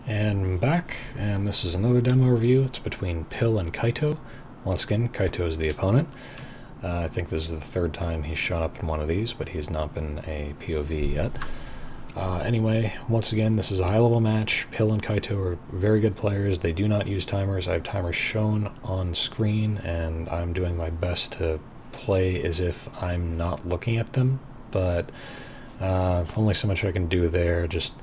And back, and this is another demo review. It's between Pill and Kyto. Once again, Kyto is the opponent. I think this is the third time he's shown up in one of these, but he's not been a POV yet. Anyway, once again, this is a high-level match. Pill and Kyto are very good players. They do not use timers. I have timers shown on screen, and I'm doing my best to play as if I'm not looking at them, but only so much I can do there. Just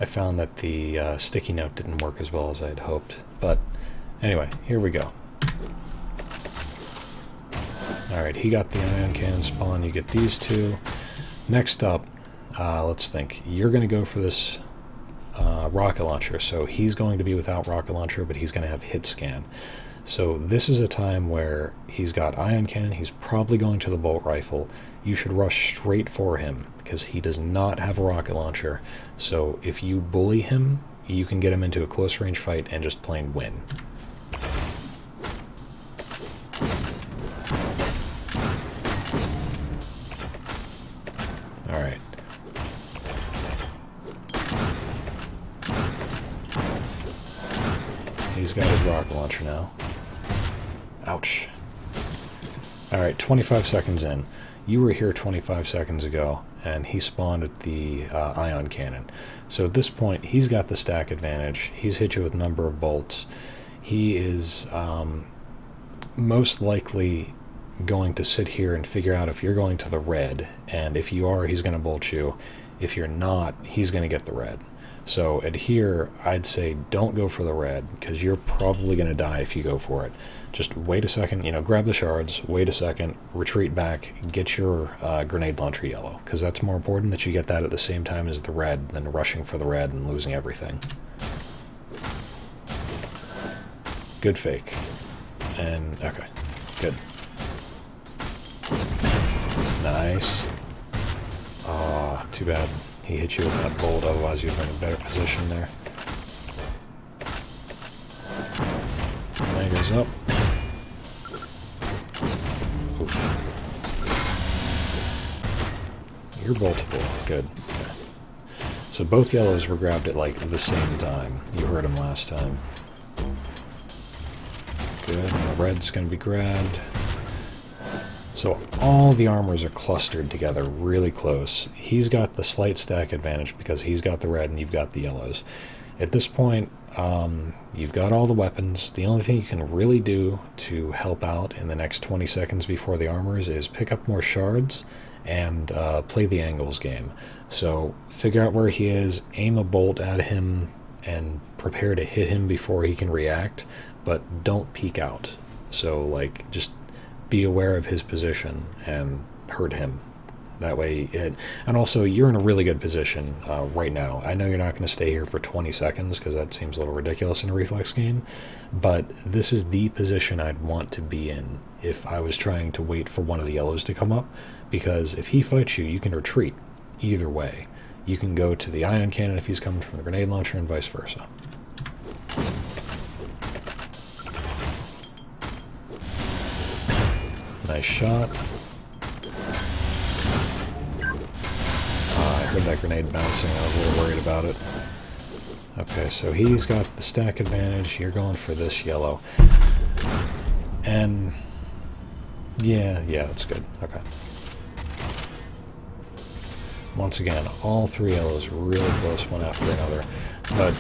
I found that the sticky note didn't work as well as I had hoped. But anyway, here we go. Alright, he got the ion cannon spawn. You get these two. Next up, let's think. You're going to go for this rocket launcher. So he's going to be without rocket launcher, but he's going to have hit scan. So this is a time where he's got ion cannon. He's probably going to the bolt rifle. You should rush straight for him because he does not have a rocket launcher. So if you bully him, you can get him into a close range fight and just plain win. Alright. He's got his rocket launcher now. Ouch. Alright, 25 seconds in. You were here 25 seconds ago, and he spawned at the ion cannon. So at this point, he's got the stack advantage. He's hit you with a number of bolts. He is most likely going to sit here and figure out if you're going to the red, and if you are, he's going to bolt you. If you're not, he's going to get the red. So at here, I'd say don't go for the red, because you're probably going to die if you go for it. Just wait a second, grab the shards, wait a second, retreat back, get your grenade launcher yellow, because that's more important that you get that at the same time as the red than rushing for the red and losing everything. Good fake. And, okay, good. Nice. Oh, too bad he hit you with that bolt, otherwise you'd be in a better position there. There goes up. Oof. You're boltable. Good. Okay. So both yellows were grabbed at like the same time. You heard them last time. Good. And the red's going to be grabbed. So all the armors are clustered together really close. He's got the slight stack advantage because he's got the red and you've got the yellows. At this point, you've got all the weapons. The only thing you can really do to help out in the next 20 seconds before the armors is pick up more shards and play the angles game. So figure out where he is, aim a bolt at him, and prepare to hit him before he can react, but don't peek out. So like just be aware of his position and hurt him. That way and also you're in a really good position right now. I know you're not going to stay here for 20 seconds because that seems a little ridiculous in a reflex game, but this is the position I'd want to be in if I was trying to wait for one of the yellows to come up, because if he fights you, you can retreat either way. You can go to the ion cannon if he's coming from the grenade launcher and vice versa. Nice shot. I heard that grenade bouncing. I was a little worried about it. Okay, so he's got the stack advantage. You're going for this yellow. And yeah, that's good. Okay. Once again, all three yellows really close one after another. But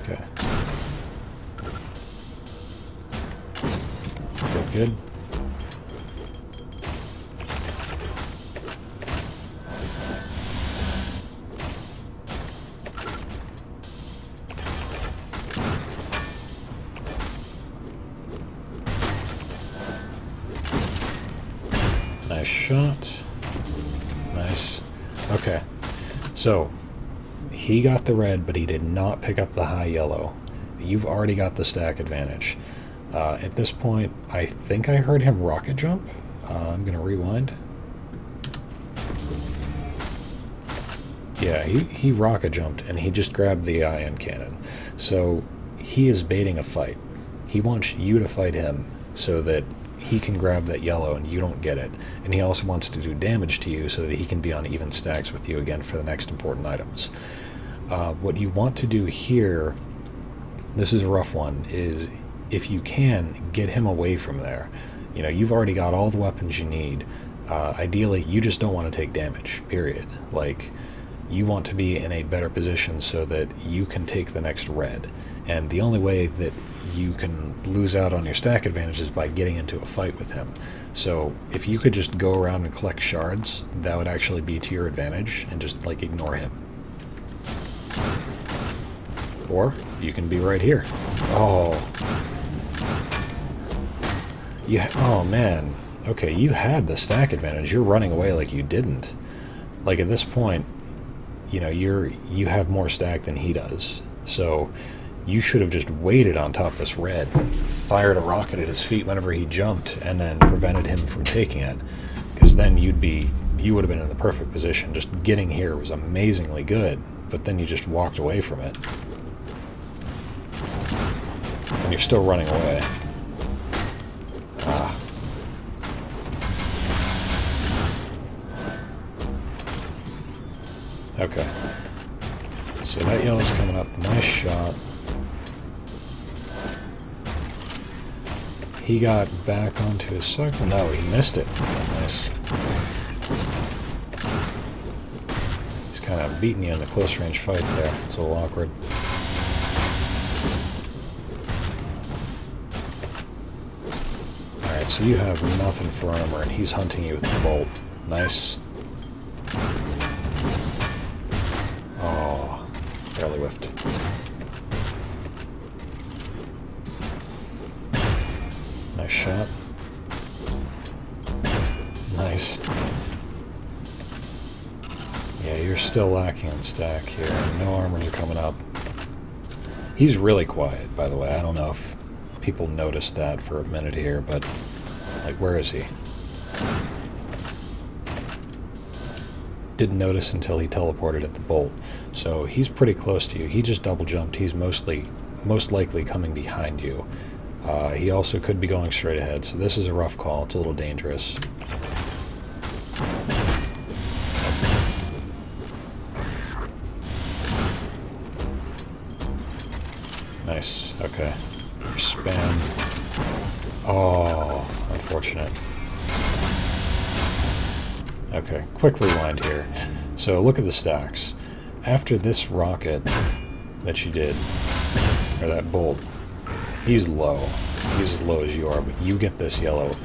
okay. Good. Nice shot. Nice. Okay. So, he got the red, but he did not pick up the high yellow. You've already got the stack advantage. At this point, I think I heard him rocket jump. I'm going to rewind. Yeah, he rocket jumped, and he just grabbed the ion cannon. So he is baiting a fight. He wants you to fight him so that he can grab that yellow and you don't get it. And he also wants to do damage to you so that he can be on even stacks with you again for the next important items. What you want to do here, this is a rough one, is if you can, get him away from there. You know, you've already got all the weapons you need. Ideally, you just don't want to take damage, period. Like, you want to be in a better position so that you can take the next red. And the only way that you can lose out on your stack advantage is by getting into a fight with him. So if you could just go around and collect shards, that would actually be to your advantage, and just, like, ignore him. Or you can be right here. Oh. Oh, man. Okay, you had the stack advantage. You're running away like you didn't. Like, at this point, you know, you have more stack than he does. So you should have just waited on top of this red, fired a rocket at his feet whenever he jumped, and then prevented him from taking it. Because then you would have been in the perfect position. Just getting here was amazingly good, but then you just walked away from it. And you're still running away. Ah. Okay. So that yellow's coming up. Nice shot. He got back onto his cycle. No, he missed it. Nice. He's kind of beating you in the close range fight there. It's a little awkward. Alright, so you have nothing for armor, and he's hunting you with the bolt. Nice. Oh, barely whiffed. Nice shot. Nice. Yeah, you're still lacking in stack here. No armors are coming up. He's really quiet, by the way. I don't know if people noticed that for a minute here, but, like, where is he? Didn't notice until he teleported at the bolt. So he's pretty close to you. He just double jumped. He's most likely coming behind you. He also could be going straight ahead, so this is a rough call. It's a little dangerous. Nice. Okay. Spam. Oh, unfortunate. Okay, quick rewind here. So look at the stacks. After this rocket that you did, or that bolt, he's low. He's as low as you are, but you get this yellow,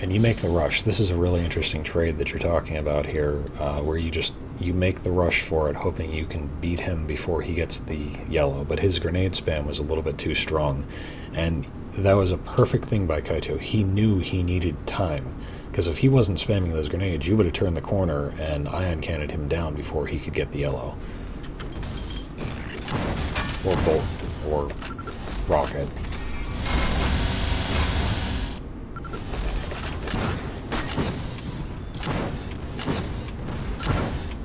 and you make the rush. This is a really interesting trade that you're talking about here, where you make the rush for it, hoping you can beat him before he gets the yellow. But his grenade spam was a little bit too strong, and that was a perfect thing by Kyto. He knew he needed time, because if he wasn't spamming those grenades, you would have turned the corner and ion cannoned him down before he could get the yellow. Or bolt, or rocket.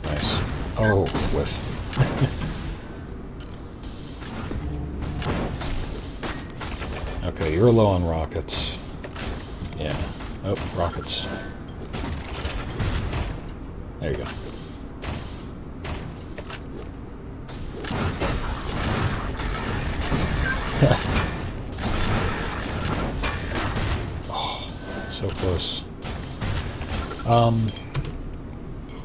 Nice. Oh, whiff. Okay, you're low on rockets. Yeah. Oh, rockets. There you go. Oh, so close.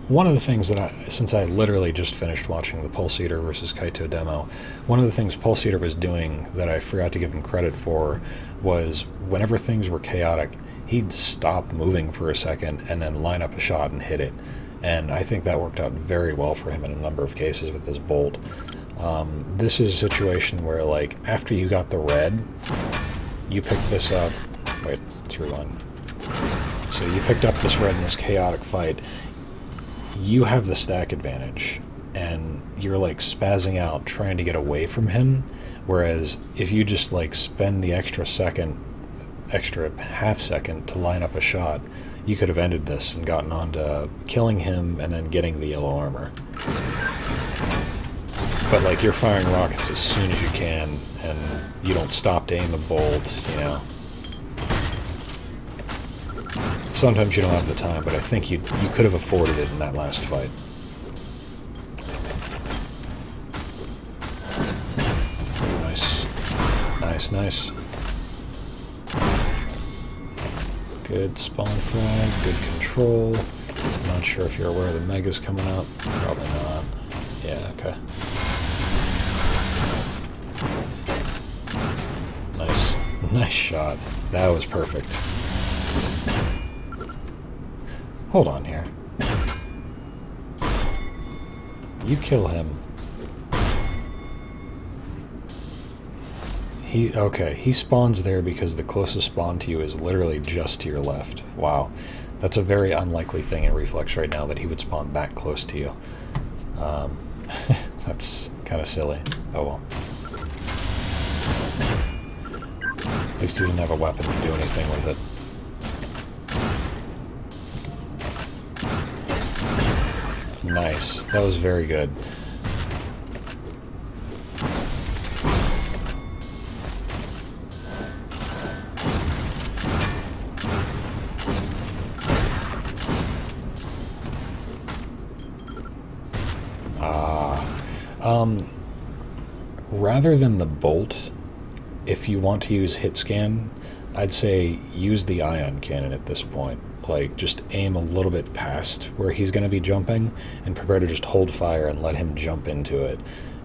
One of the things that since I literally just finished watching the Pulse Eater versus Kyto demo, one of the things Pulse Eater was doing that I forgot to give him credit for was whenever things were chaotic, he'd stop moving for a second and then line up a shot and hit it. And I think that worked out very well for him in a number of cases with this bolt. This is a situation where, like, after you got the red, you picked this up. Wait, let's rewind. So you picked up this red in this chaotic fight. You have the stack advantage, and you're, like, spazzing out trying to get away from him, whereas if you just, like, spend the extra half second to line up a shot, you could have ended this and gotten on to killing him and then getting the yellow armor. But, like, you're firing rockets as soon as you can, and you don't stop to aim the bolt, you know. Sometimes you don't have the time, but I think you could have afforded it in that last fight. Nice. Nice, nice. Good spawn frag, good control. I'm not sure if you're aware the Mega's coming up. Probably not. Yeah, okay. Nice. Nice shot. That was perfect. Hold on here. You kill him. Okay, he spawns there because the closest spawn to you is literally just to your left. Wow. That's a very unlikely thing in Reflex right now, that he would spawn that close to you. That's kind of silly. Oh well. At least he didn't have a weapon to do anything with it. Nice. That was very good. Rather than the bolt, if you want to use hit scan, I'd say use the ion cannon at this point. Like, just aim a little bit past where he's going to be jumping and prepare to just hold fire and let him jump into it.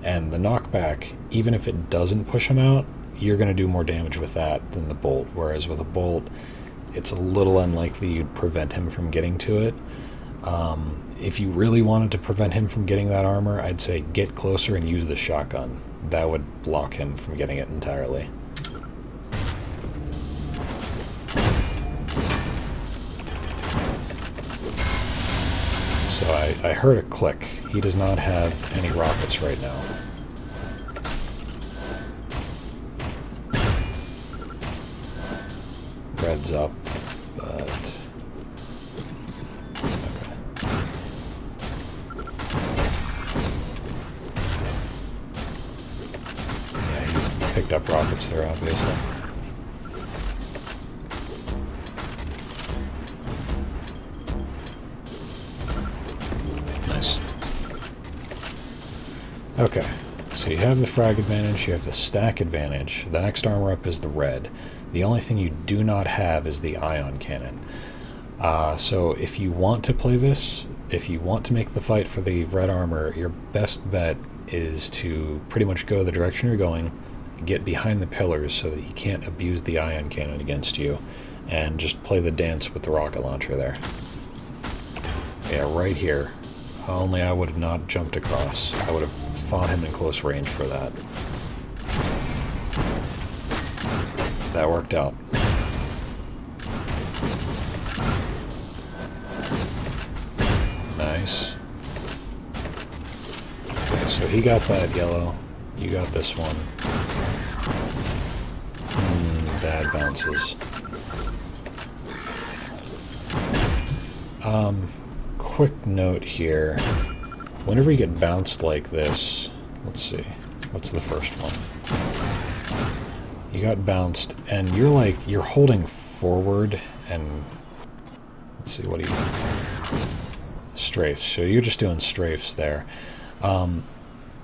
And the knockback, even if it doesn't push him out, you're going to do more damage with that than the bolt. Whereas with a bolt, it's a little unlikely you'd prevent him from getting to it. If you really wanted to prevent him from getting that armor, I'd say get closer and use the shotgun. That would block him from getting it entirely. So I heard a click. He does not have any rockets right now. Red's up, but... picked up rockets there, obviously. Nice. Okay, so you have the frag advantage, you have the stack advantage. The next armor up is the red. The only thing you do not have is the ion cannon. So if you want to play this, if you want to make the fight for the red armor, your best bet is to pretty much go the direction you're going, get behind the pillars so that he can't abuse the ion cannon against you, and just play the dance with the rocket launcher there. Yeah, right here. Only I would have not jumped across. I would have fought him in close range for that. That worked out. Nice. Okay, so he got that yellow. You got this one. Bad bounces. Quick note here. Whenever you get bounced like this, let's see, what's the first one? You got bounced, and you're holding forward, and let's see, what do you do? Strafes. So you're just doing strafes there.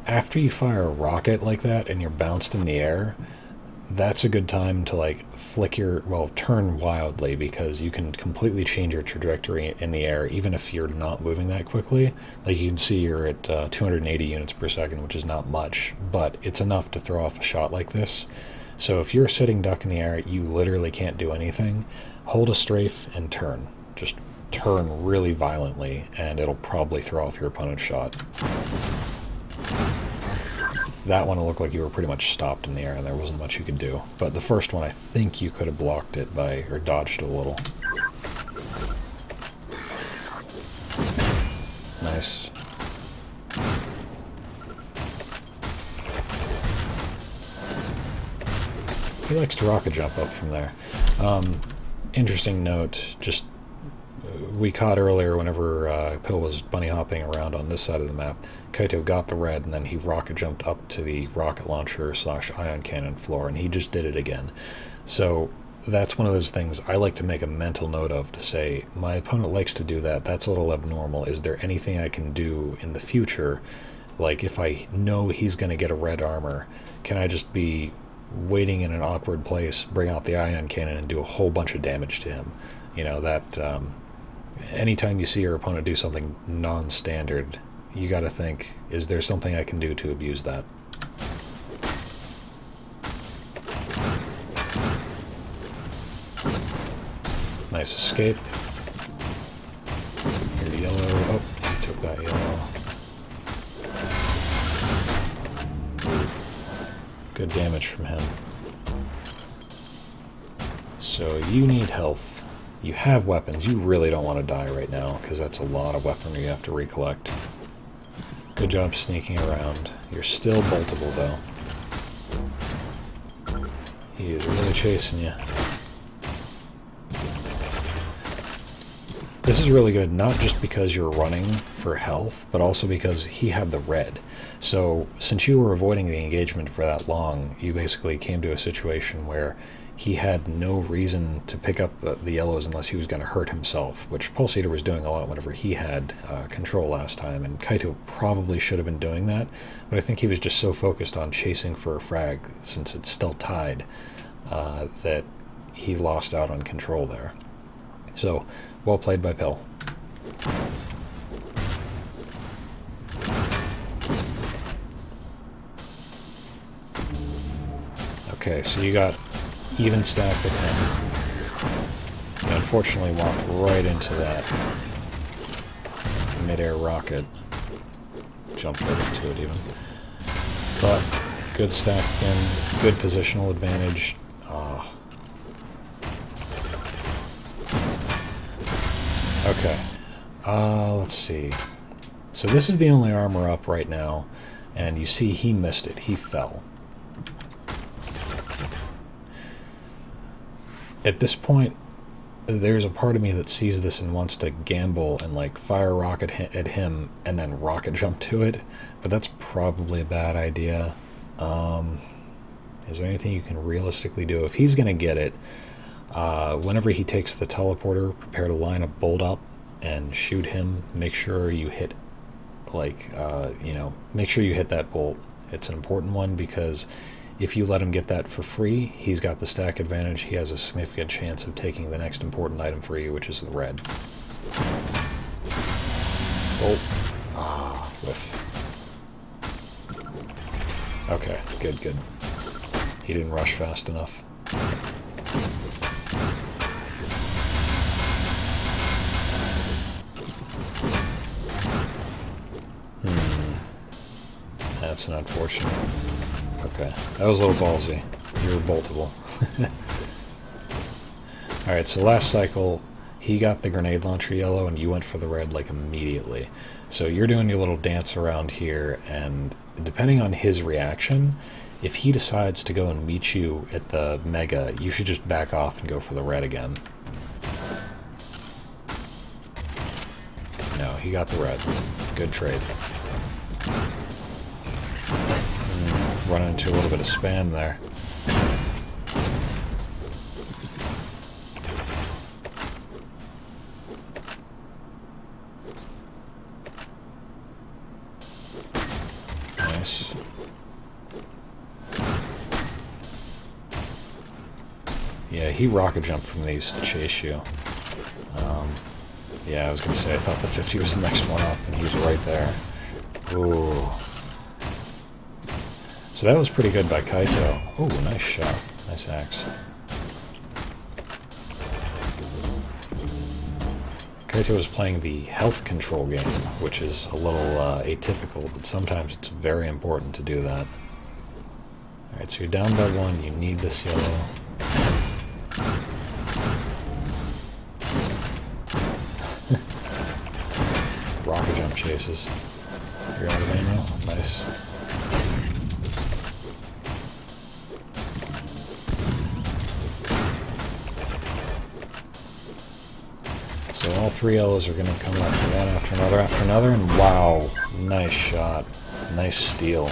After you fire a rocket like that and you're bounced in the air, that's a good time to like turn wildly, because you can completely change your trajectory in the air even if you're not moving that quickly. Like you can see you're at 280 units per second, which is not much, but it's enough to throw off a shot like this. So if you're sitting duck in the air, you literally can't do anything. Hold a strafe and turn. Just turn really violently and it'll probably throw off your opponent's shot. That one looked like you were pretty much stopped in the air and there wasn't much you could do. But the first one, I think you could have blocked it or dodged it a little. Nice. He likes to rocket jump up from there. Interesting note, just we caught earlier whenever Pill was bunny hopping around on this side of the map, Kyto got the red and then he rocket jumped up to the rocket launcher / ion cannon floor, and he just did it again. So that's one of those things I like to make a mental note of, to say, my opponent likes to do that. That's a little abnormal. Is there anything I can do in the future? Like, if I know he's going to get a red armor, can I just be waiting in an awkward place, bring out the ion cannon, and do a whole bunch of damage to him? You know, that anytime you see your opponent do something non-standard, you got to think, is there something I can do to abuse that? Nice escape. Here, yellow. Oh, he took that yellow. Good damage from him. So you need health. You have weapons. You really don't want to die right now, because that's a lot of weaponry you have to recollect. Good job sneaking around. You're still boltable, though. He is really chasing you. This is really good, not just because you're running for health, but also because he had the red. So, since you were avoiding the engagement for that long, you basically came to a situation where he had no reason to pick up the yellows unless he was going to hurt himself, which Pulse Eater was doing a lot whenever he had control last time, and Kyto probably should have been doing that, but I think he was just so focused on chasing for a frag, since it's still tied, that he lost out on control there. So, well played by Pill. Okay, so you got even stack with him. You unfortunately walked right into that mid-air rocket. Jumped right into it even. But good stack again, good positional advantage. Okay, let's see. So this is the only armor up right now, and you see he missed it. He fell. At this point, there's a part of me that sees this and wants to gamble and like fire a rocket at him and then rocket jump to it, but that's probably a bad idea. Is there anything you can realistically do? If he's going to get it, whenever he takes the teleporter, prepare to line a bolt up and shoot him. Make sure you hit, like, make sure you hit that bolt. It's an important one, because if you let him get that for free, he's got the stack advantage. He has a significant chance of taking the next important item for you, which is the red. Bolt. Whiff. Okay, good. He didn't rush fast enough. That's an unfortunate. Okay, that was a little ballsy. You were boltable. Alright, so last cycle, he got the grenade launcher yellow, and you went for the red, like, immediately. So you're doing your little dance around here, and depending on his reaction, if he decides to go and meet you at the mega, you should just back off and go for the red again. No, he got the red. Good trade. Run into a little bit of spam there. Nice. Yeah, he rocket jumped from these to chase you. Yeah, I was gonna say, I thought the 50 was the next one up, and he was right there. Ooh. So that was pretty good by Kyto. Oh, nice shot. Nice axe. Kyto is playing the health control game, which is a little atypical, but sometimes it's very important to do that. Alright, so you're down by one. You need this yellow. Rocket jump chases. You're out of ammo. Nice. So all three yellows are going to come up, one after another, and wow, nice shot. Nice steal.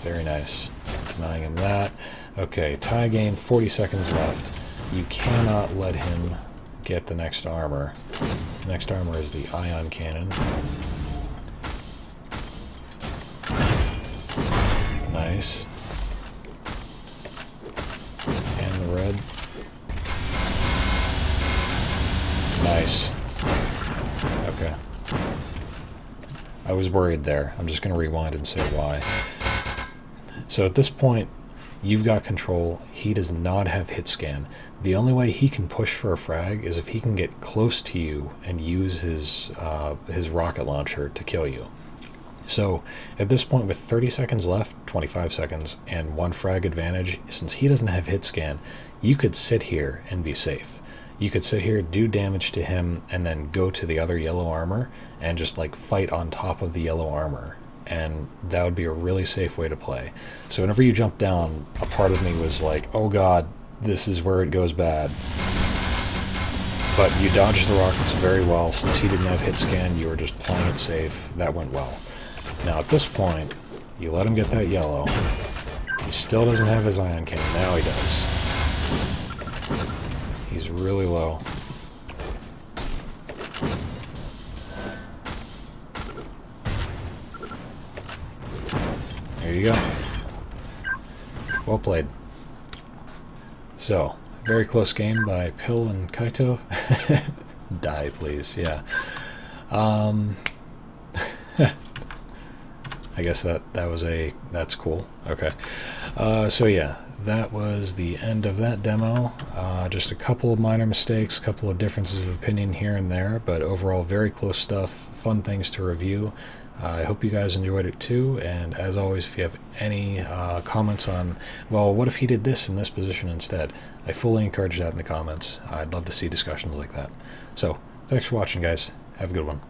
Very nice. Denying him that. Okay, tie game, 40 seconds left. You cannot let him get the next armor. Next armor is the ion cannon. Nice. And the red. Nice. Okay. I was worried there. I'm just going to rewind and say why. So at this point, you've got control. He does not have hit scan. The only way he can push for a frag is if he can get close to you and use his rocket launcher to kill you. So at this point, with 30 seconds left, 25 seconds, and 1 frag advantage, since he doesn't have hit scan, you could sit here and be safe. You could sit here, do damage to him, and then go to the other yellow armor and just like fight on top of the yellow armor. And that would be a really safe way to play. So whenever you jump down, a part of me was like, oh god, this is where it goes bad. But you dodged the rockets very well. Since he didn't have hit scan, you were just playing it safe. That went well. Now at this point, you let him get that yellow. He still doesn't have his ion cannon. Now he does. He's really low. There you go. Well played. So, very close game by Pill and Kyto. Die, please. Yeah. I guess that's cool. Okay. So yeah, that was the end of that demo. Just a couple of minor mistakes, a couple of differences of opinion here and there, but overall very close stuff, fun things to review. I hope you guys enjoyed it too, and as always, if you have any comments on, well, what if he did this in this position instead, I fully encourage that in the comments. I'd love to see discussions like that. So, thanks for watching, guys. Have a good one.